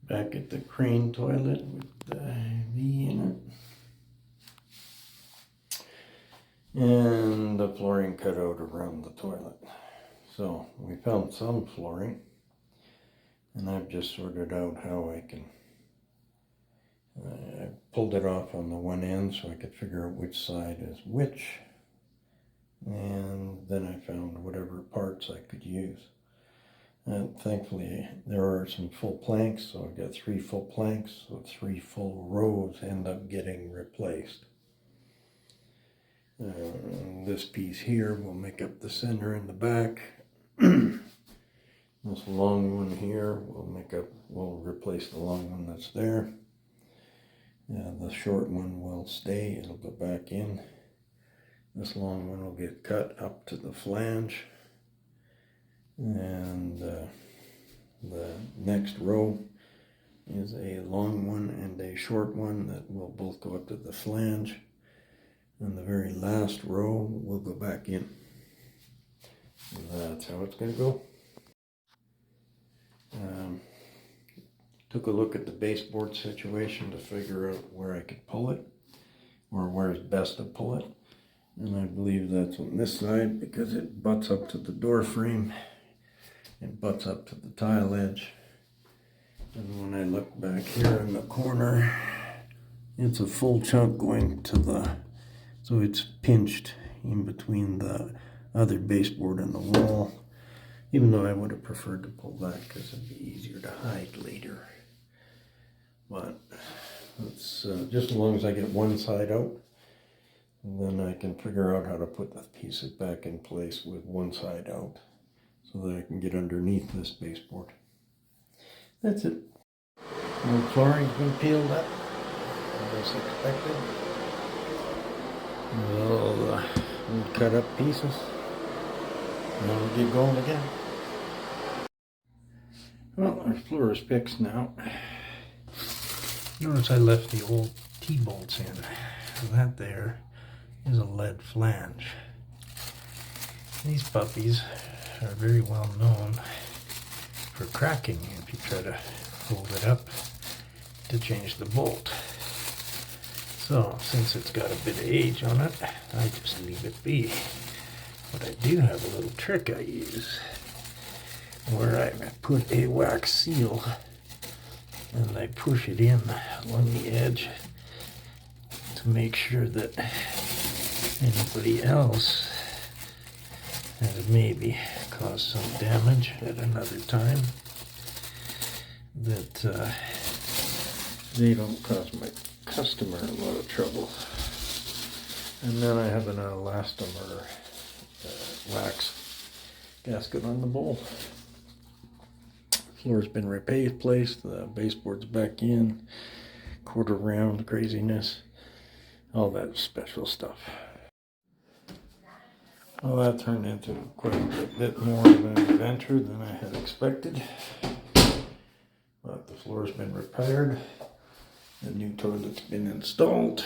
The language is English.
Back at the crane toilet with the V in it. And the flooring cut out around the toilet. So we found some flooring. And I've just sorted out how I can. I pulled it off on the one end so I could figure out which side is which. And then I found whatever parts I could use. And thankfully there are some full planks, so I've got 3 full planks, so 3 full rows end up getting replaced. This piece here will make up the center and the back. This long one here will replace the long one that's there. The short one will stay, it'll go back in. This long one will get cut up to the flange. And the next row is a long one and a short one that will both go up to the flange. And the very last row will go back in. And that's how it's going to go. Took a look at the baseboard situation to figure out where I could pull it, or where it's best to pull it. And I believe that's on this side because it butts up to the door frame. It butts up to the tile edge. And when I look back here in the corner, it's a full chunk going to the, so it's pinched in between the other baseboard and the wall. Even though I would have preferred to pull that because it'd be easier to hide later. But it's just as long as I get one side out, then I can figure out how to put the pieces back in place with one side out so that I can get underneath this baseboard. That's it. The flooring's been peeled up as expected. All the cut up pieces. Now we'll get going again. Well, our floor is fixed now. Notice I left the old T-bolts in. That there is a lead flange. These puppies are very well known for cracking if you try to hold it up to change the bolt. So, since it's got a bit of age on it, I just leave it be. But I do have a little trick I use where I put a wax seal and I push it in along the edge to make sure that anybody else has maybe caused some damage at another time, that they don't cause my customer a lot of trouble. And then I have an elastomer wax gasket on the bowl. Floor's been replaced, the baseboard's back in, quarter round craziness, all that special stuff. Well, that turned into quite a bit more of an adventure than I had expected. But the floor's been repaired, the new toilet's been installed.